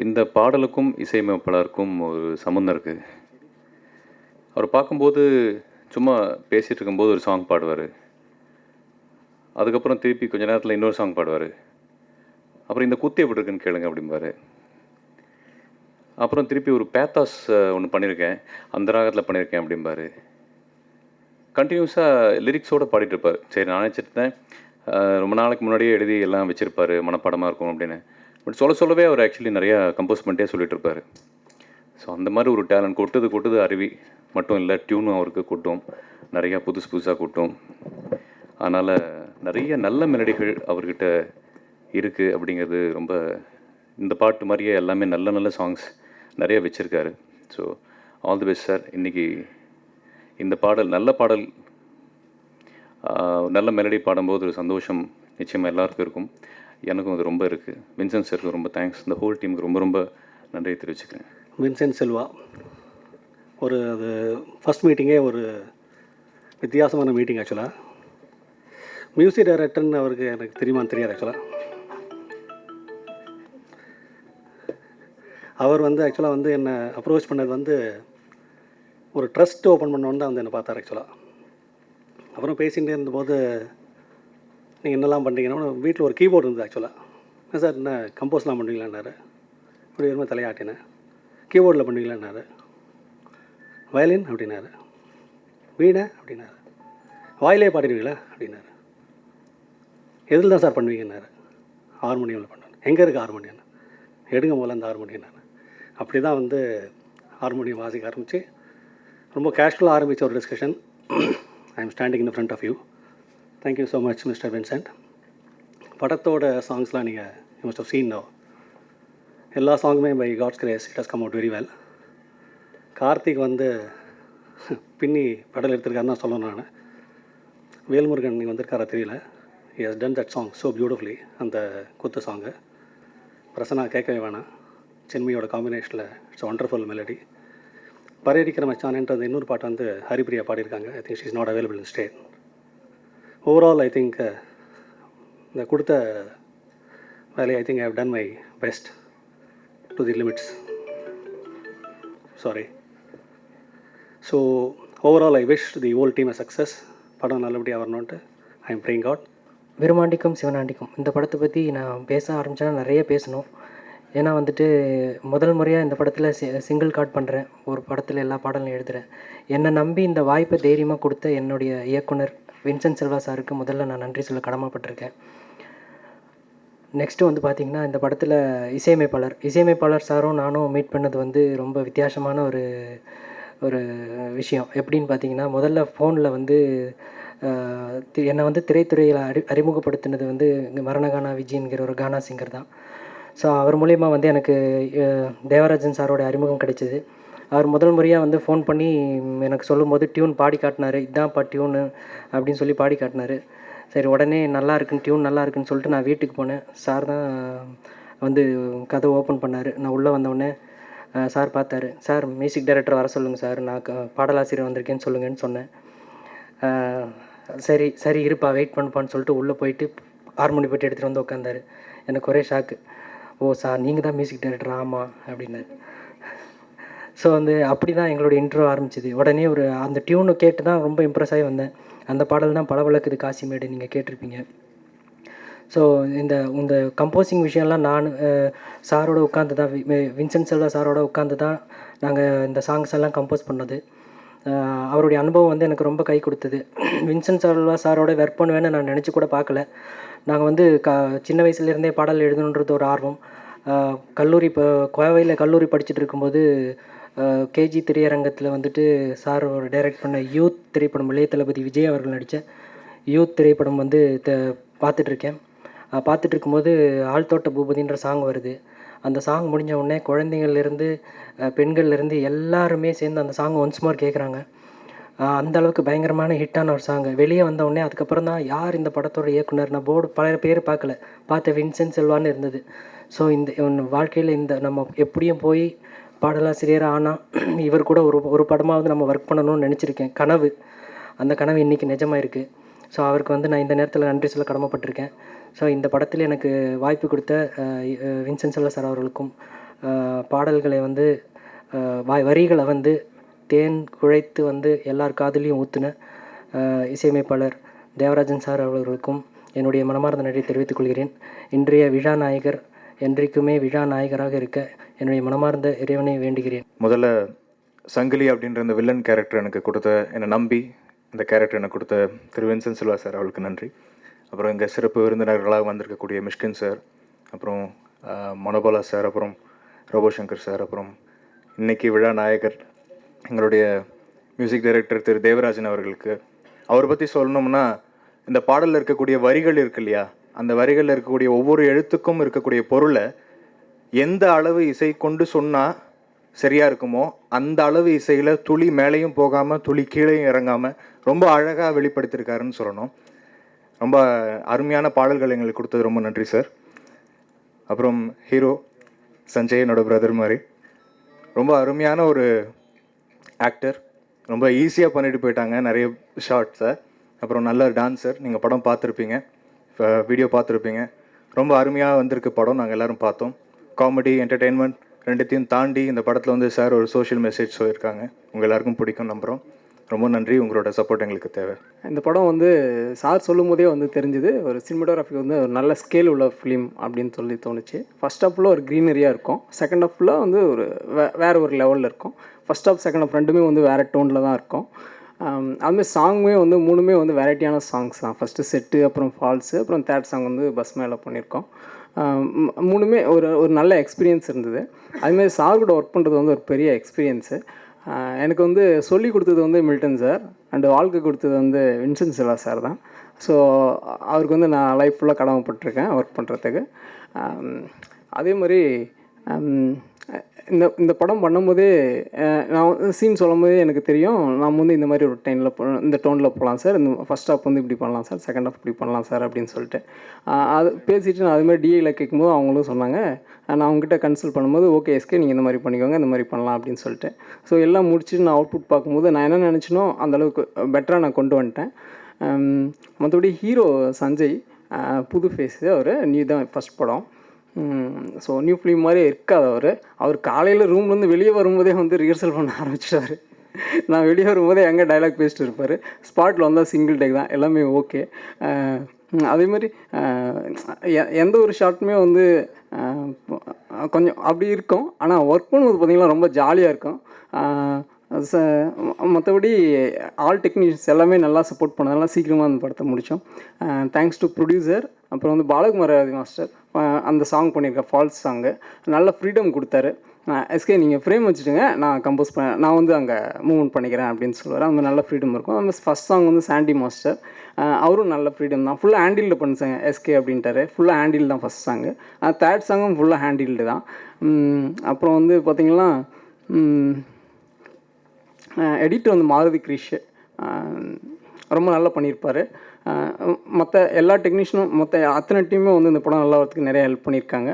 இந்த பாடலுக்கும் இசையமைப்பாளருக்கும் ஒரு சம்மந்தம் இருக்குது. அவர் பார்க்கும்போது சும்மா பேசிகிட்டு இருக்கும்போது ஒரு சாங் பாடுவார். அதுக்கப்புறம் திருப்பி கொஞ்ச நேரத்தில் இன்னொரு சாங் பாடுவார். அப்புறம் இந்த குத்து எப்படி இருக்குன்னு கேளுங்க அப்படிம்பாரு. அப்புறம் திருப்பி ஒரு பேத்தாஸ் ஒன்று பண்ணியிருக்கேன், அந்த ராகத்தில் பண்ணியிருக்கேன் அப்படிம்பாரு. கண்டினியூஸாக லிரிக்ஸோடு பாடிட்டு இருப்பார். சரி, நான் நினச்சிருந்தேன் ரொம்ப நாளைக்கு முன்னாடியே எழுதி எல்லாம் வச்சுருப்பார், மனப்பாடமாக இருக்கும் அப்படின்னு. பட் சொல்லவே அவர் ஆக்சுவலி நிறையா கம்போஸ் பண்ணிட்டே சொல்லிட்டு இருப்பார். ஸோ அந்த மாதிரி ஒரு டேலண்ட். கொட்டுது கொட்டுது அருவி மட்டும் இல்லை, டியூனும் அவருக்கு கொட்டும், நிறையா புதுசாக கொட்டும். அதனால் நிறைய நல்ல மெலடிகள் அவர்கிட்ட இருக்குது அப்படிங்கிறது ரொம்ப, இந்த பாட்டு மாதிரியே எல்லாமே நல்ல நல்ல சாங்ஸ் நிறைய வச்சுருக்காரு. So all the best sir. இன்றைக்கி இந்த பாடல் நல்ல பாடல், நல்ல மெலடி பாடும்போது ஒரு சந்தோஷம் நிச்சயமாக எல்லாருக்கும் இருக்கும். எனக்கும் அது ரொம்ப இருக்குது. வின்சென்ட் சாருக்கு ரொம்ப தேங்க்ஸ். இந்த ஹோல் டீமுக்கு ரொம்ப ரொம்ப நன்றியை தெரிவிச்சுக்கிறேன். வின்சென்ட் சில்வா அது ஃபஸ்ட் மீட்டிங்கே ஒரு வித்தியாசமான மீட்டிங். ஆக்சுவலாக மியூசிக் டைரக்டர்னு அவருக்கு எனக்கு தெரியுமான்னு தெரியாது. ஆக்சுவலாக அவர் ஆக்சுவலாக என்னை அப்ரோச் பண்ணது ஒரு ட்ரஸ்ட் ஓப்பன் பண்ணோன்னு தான் என்னை பார்த்தார். ஆக்சுவலாக அப்புறம் பேசிகிட்டே இருந்தபோது, நீங்கள் என்னெல்லாம் பண்ணுறீங்கன்னா, வீட்டில் ஒரு கீபோர்டு இருந்தது. ஆக்சுவலாக என்ன சார், என்ன கம்போஸ்லாம் பண்ணுவீங்களான்னாரு. இப்படி வரும்போது தலையாட்டினேன். கீபோர்டில் பண்ணுவீங்களான்னாரு. வயலின் அப்படின்னாரு. வீணை அப்படின்னாரு. வாயிலே பாடிடுவீங்களா அப்படின்னாரு. எதில் தான் சார் பண்ணுவீங்கன்னாரு. ஹார்மோனியமில் பண்ணுவேன். எங்கே இருக்குது ஹார்மோனியம்? எடுங்க முதல்ல அந்த ஹார்மோனியம்னாரு. அப்படி தான் ஹார்மோனியம் வாசிக்க ஆரம்பித்து ரொம்ப கேஷுவலாக ஆரம்பித்த ஒரு discussion. I am standing in front of you. Thank you so much mister Vincent. படத்தோட சாங்ஸ்லாம் நீங்கள் you must have seen no. எல்லா சாங்குமே by God's grace it has come out very well. Karthik வந்து பின்னி படல் எடுத்திருக்காருன்னு தான் சொல்லணும் நான். வேல்முருகன் நீங்கள் வந்திருக்காரா தெரியல. He has done that song so beautifully. அந்த குத்து சாங்கு பிரசன்னா கேட்கவே வேணாம். சென்மியோட காம்பினேஷனில் இட்ஸ் ஒண்டர்ஃபுல் மெலடி. பரையடிக்கிற மச்சான்ன்ற அந்த இன்னொரு பாட்டு வந்து ஹரிப்ரியா பாடியிருக்காங்க. I think she is not available in state. Overall I think இந்த கொடுத்த வேலையை I think I have done my best to the limits. Sorry. So overall I wish the whole team a success. படம் நல்லபடியாக வரணுன்ட்டு ஐ எம் ப்ரேயிங் காட். விருமாண்டிக்கும் சிவனாண்டிக்கும் இந்த படத்தை பற்றி நான் பேச ஆரம்பித்தேன்னா நிறைய பேசணும். ஏன்னா வந்துட்டு முதல் முறையாக இந்த படத்தில் சிங்கிள் கார்ட் பண்ணுறேன். ஒரு படத்தில் எல்லா பாடலும் எழுதுகிறேன். என்னை நம்பி இந்த வாய்ப்பை தைரியமாக கொடுத்த என்னுடைய இயக்குனர் வின்சென்ட் செல்வா சாருக்கு முதல்ல நான் நன்றி சொல்ல கடமைப்பட்டிருக்கேன். நெக்ஸ்ட்டு வந்து பார்த்திங்கன்னா இந்த படத்தில் இசையமைப்பாளர் சாரும் நானும் மீட் பண்ணது வந்து ரொம்ப வித்தியாசமான ஒரு விஷயம். எப்படின்னு பார்த்தீங்கன்னா முதல்ல ஃபோனில் வந்து என்னை வந்து திரைத்துறையில் அறிமுகப்படுத்தினது வந்து இங்கே மரணகானா விஜய்ங்கிற ஒரு கானா சிங்கர் தான். ஸோ அவர் மூலிமா வந்து எனக்கு தேவராஜன் சாரோட அறிமுகம் கிடைச்சிது. அவர் முதல் முறையாக வந்து ஃபோன் பண்ணி எனக்கு சொல்லும்போது டியூன் பாடி காட்டினார். இதான்ப்பா டியூனு அப்படின்னு சொல்லி பாடி காட்டினார். சரி, உடனே நல்லா இருக்குன்னு டியூன் நல்லா இருக்குன்னு சொல்லிட்டு நான் வீட்டுக்கு போனேன். சார் தான் வந்து கதை ஓப்பன் பண்ணார். நான் உள்ளே வந்தவுடனே சார் பார்த்தாரு. சார் மியூசிக் டைரக்டர் வர சொல்லுங்கள் சார், நான் பாடலாசிரியர் வந்திருக்கேன்னு சொல்லுங்கன்னு சொன்னேன். சரி இருப்பா வெயிட் பண்ணுப்பான்னு சொல்லிட்டு உள்ளே போயிட்டு ஹார்மோனி போய்ட்டு எடுத்துகிட்டு வந்து உட்காந்தாரு. எனக்கு ஒரே ஷாக்கு. ஓ சார் நீங்கள் தான் மியூசிக் டைரக்டர்? ஆமாம் அப்படின்னாரு. ஸோ வந்து அப்படி தான் எங்களோட இன்ட்ரோ ஆரம்பிச்சிது. உடனே அந்த டியூனை கேட்டு தான் ரொம்ப இம்ப்ரெஸ் ஆகி வந்தேன். அந்த பாடல் தான் பளபளக்குது காசிமேடு, நீங்கள் கேட்டிருப்பீங்க. ஸோ இந்த கம்போசிங் விஷயம்லாம் நான் சாரோட உட்காந்து தான் வின்சென்ட் செல்வா சாரோட உட்காந்து தான் நாங்கள் இந்த சாங்ஸ் எல்லாம் கம்போஸ் பண்ணது. அவருடைய அனுபவம் வந்து எனக்கு ரொம்ப கை கொடுத்தது. வின்சென்ட் செல்வா சாரோட ஒர்க் பண்ணுவேன்னு நான் நினச்சி கூட பார்க்கல. நாங்கள் வந்து சின்ன வயசுலேருந்தே பாடல் எழுதணுன்றது ஒரு ஆர்வம். கோவையில் கல்லூரி படிச்சுட்டு இருக்கும்போது கேஜி திரையரங்கத்தில் வந்துட்டு சார் ஒரு டைரக்ட் பண்ண யூத் திரைப்படம், இளைய தளபதி விஜய் அவர்கள் நடித்த யூத் திரைப்படம் வந்து பார்த்துட்ருக்கேன். பார்த்துட்டு இருக்கும்போது ஆழ்தோட்ட பூபதின்ற சாங் வருது. அந்த சாங் முடிஞ்ச உடனே குழந்தைங்கள்லேருந்து பெண்கள்லேருந்து எல்லாருமே சேர்ந்து அந்த சாங் ஒன்ஸ் மோர் கேட்குறாங்க. அந்தளவுக்கு பயங்கரமான ஹிட்டான ஒரு சாங்கு. வெளியே வந்த உடனே அதுக்கப்புறம் தான் யார் இந்த படத்தோட இயக்குனர், நான் போர்டு பல பேர் பார்த்த வின்சென்ட் செல்வான்னு இருந்தது. ஸோ இந்த வாழ்க்கையில் நம்ம எப்படியும் போய் பாடலாசிரியராக ஆனால் இவர் கூட ஒரு படமாவது நம்ம ஒர்க் பண்ணணும்னு நினச்சிருக்கேன். கனவு, அந்த கனவு இன்றைக்கி நிஜமாயிருக்கு. ஸோ அவருக்கு வந்து நான் இந்த நேரத்தில் நன்றி சொல்ல கடமைப்பட்டிருக்கேன். ஸோ இந்த படத்தில் எனக்கு வாய்ப்பு கொடுத்த வின்சென்ட் செல்வா சார் அவர்களுக்கும் பாடல்களை வந்து வரிகளை வந்து தேன் குழைத்து வந்து எல்லார் காதலையும் ஊற்றுன இசையமைப்பாளர் தேவராஜன் சார் அவர்களுக்கும் என்னுடைய மனமார்ந்த நன்றி தெரிவித்துக் கொள்கிறேன். இன்றைய விழா நாயகர் என்றைக்குமே விழா நாயகராக இருக்க என்னுடைய மனமார்ந்த இறைவனை வேண்டுகிறேன். முதல்ல சங்கிலி அப்படின்ற இந்த வில்லன் கேரக்டர் எனக்கு கொடுத்த, என்னை நம்பி இந்த கேரக்டர் எனக்கு கொடுத்த திரு வின்சென்ட் செல்வா சார் அவளுக்கு நன்றி. அப்புறம் இங்கே சிறப்பு விருந்தினர்களாக வந்திருக்கக்கூடிய மிஷ்கின் சார், அப்புறம் மனோபாலா சார், அப்புறம் ரோபோசங்கர் சார், அப்புறம் இன்றைக்கி விழா நாயகர் எங்களுடைய மியூசிக் டைரக்டர் திரு தேவராஜன் அவர்களுக்கு. அவரை பற்றி சொல்லணும்னா இந்த பாடலில் இருக்கக்கூடிய வரிகள் இருக்கு இல்லையா, அந்த வரிகளில் இருக்கக்கூடிய ஒவ்வொரு எழுத்துக்கும் இருக்கக்கூடிய பொருளை எந்த அளவு இசை கொண்டு சொன்னால் சரியாக இருக்குமோ அந்த அளவு இசையில் துளி மேலேயும் போகாமல் துளி கீழேயும் இறங்காமல் ரொம்ப அழகாக வெளிப்படுத்தியிருக்காருன்னு சொல்லணும். ரொம்ப அருமையான பாடல்கள் எங்களுக்கு கொடுத்தது ரொம்ப நன்றி சார். அப்புறம் ஹீரோ சஞ்சய், என்னோட பிரதர் மாதிரி, ரொம்ப அருமையான ஒரு ஆக்டர், ரொம்ப ஈஸியாக பண்ணிட்டு போயிட்டாங்க நிறைய ஷார்ட்ஸை. அப்புறம் நல்ல டான்ஸர், நீங்கள் படம் பார்த்துருப்பீங்க, வீடியோ பார்த்துருப்பீங்க. ரொம்ப அருமையாக வந்திருக்கு படம், நாங்கள் எல்லோரும் பார்த்தோம். காமெடி, என்டர்டெயின்மெண்ட் ரெண்டுத்தையும் தாண்டி இந்த படத்தில் வந்து சார் ஒரு சோஷியல் மெசேஜ் சொல்லியிருக்காங்க. உங்கள் எல்லாருக்கும் பிடிக்கும் நம்புகிறோம். ரொம்ப நன்றி, உங்களோட சப்போர்ட் எங்களுக்கு தேவை. இந்த படம் வந்து சார் சொல்லும் போதே வந்து தெரிஞ்சுது, ஒரு சினிமாட்டோகிராஃபி வந்து ஒரு நல்ல ஸ்கேல் உள்ள ஃபிலிம் அப்படின்னு சொல்லி தோணுச்சு. ஃபஸ்ட் ஹாஃபில் ஒரு க்ரீனரியாக இருக்கும், செகண்ட் ஹாஃபில் வந்து ஒரு வேறு ஒரு லெவலில் இருக்கும். ஃபஸ்ட் ஹாஃப் செகண்ட் ஹாஃப் ரெண்டுமே வந்து வேறு டோனில் தான் இருக்கும். அதுமாதிரி சாங்குமே வந்து மூணுமே வந்து வெரைட்டியான சாங்ஸ் தான். ஃபஸ்ட்டு செட்டு, அப்புறம் ஃபால்ஸு, அப்புறம் தேர்ட் சாங் வந்து பஸ் மேலே பண்ணியிருக்கோம். மூணுமே ஒரு நல்ல எக்ஸ்பீரியன்ஸ் இருந்தது. அதுமாதிரி சார் கூட ஒர்க் பண்ணுறது வந்து ஒரு பெரிய எக்ஸ்பீரியன்ஸு. எனக்கு வந்து சொல்லி கொடுத்தது வந்து மில்டன் சார் அண்டு வாழ்க்கை கொடுத்தது வந்து வின்சென்ட் சில்வா சார் தான். ஸோ அவருக்கு வந்து நான் லைஃப் ஃபுல்லாக கடமைப்பட்டிருக்கேன் ஒர்க் பண்ணுறதுக்கு. அதே மாதிரி இந்த படம் பண்ணும்போதே நான் சீன் சொல்லும்போதே எனக்கு தெரியும் நம்ம வந்து இந்த மாதிரி ஒரு இந்த டோனில் போகலாம் சார், இந்த ஃபஸ்ட் ஹாஃப் வந்து இப்படி பண்ணலாம் சார், செகண்ட் ஹாஃப் இப்படி பண்ணலாம் சார் அப்படின்னு சொல்லிட்டு அது பேசிவிட்டு நான் அதுமாதிரி டிஐயில் கேட்கும்போது அவங்களும் சொன்னாங்க. நான் அவங்ககிட்ட கன்சல்ட் பண்ணும்போது ஓகே எஸ்கே நீங்கள் இந்த மாதிரி பண்ணிக்கோங்க, இந்த மாதிரி பண்ணலாம் அப்படின்னு சொல்லிட்டு. ஸோ எல்லாம் முடிச்சுட்டு நான் அவுட்புட் பார்க்கும்போது நான் என்ன நினச்சினோ அந்தளவுக்கு பெட்டராக நான் கொண்டு வந்துட்டேன். மற்றபடி ஹீரோ சஞ்சய் புது ஃபேஸு, அவர் நியூ தான் ஃபஸ்ட் படம். ஸோ நியூ ஃபிலிம் மாதிரி இருக்காது அவர் காலையில் ரூம்லேருந்து வெளியே வரும்போதே வந்து ரிஹர்சல் பண்ண ஆரம்பிச்சிட்டாரு. நான் வெளியே வரும்போதே எங்கே டைலாக் பேசிட்டு இருப்பார். ஸ்பாட்டில் வந்தால் சிங்கிள் டேக் தான், எல்லாமே ஓகே. அதேமாதிரி எந்த ஒரு ஷாட்டுமே வந்து கொஞ்சம் அப்படி இருக்கும், ஆனால் ஒர்க் பண்ணும்போது பார்த்திங்கன்னா ரொம்ப ஜாலியாக இருக்கும். மற்றபடி ஆல் டெக்னீஷியன்ஸ் எல்லாமே நல்லா சப்போர்ட் பண்ணதெல்லாம் சீக்கிரமாக அந்த படத்தை முடித்தோம். Thanks to producer. அப்புறம் வந்து பாலகுமார் மாஸ்டர் அந்த சாங் பண்ணியிருக்கேன், ஃபால்ஸ் சாங்கு, நல்ல ஃப்ரீடம் கொடுத்தாரு. எஸ்கே நீங்கள் ஃப்ரேம் வச்சுட்டுங்க, நான் கம்போஸ் நான் வந்து அங்கே மூவ்மெண்ட் பண்ணிக்கிறேன் அப்படின்னு சொல்லுவார். அந்த நல்ல ஃப்ரீடம் இருக்கும். அந்த ஃபஸ்ட் சாங் வந்து சாண்டி மாஸ்டர், அவரும் நல்ல ஃப்ரீடம் தான், ஃபுல்லாக ஹேண்டில்டு பண்ணிச்சாங்க எஸ்கே அப்படின்ட்டாரு. ஃபுல்லாக ஹேண்டில் தான் ஃபஸ்ட் சாங்கு. தேர்ட் சாங்கும் ஃபுல்லாக ஹேண்டில்டு தான். அப்புறம் வந்து பார்த்திங்கன்னா எடிட்டர் வந்து மாருதி கிரிஷ் ரொம்ப நல்லா பண்ணியிருப்பார். மற்ற எல்லா டெக்னீஷியனும் மற்ற அத்தனை டீமும் வந்து இந்த படம் நல்லா வரதுக்கு நிறைய ஹெல்ப் பண்ணியிருக்காங்க.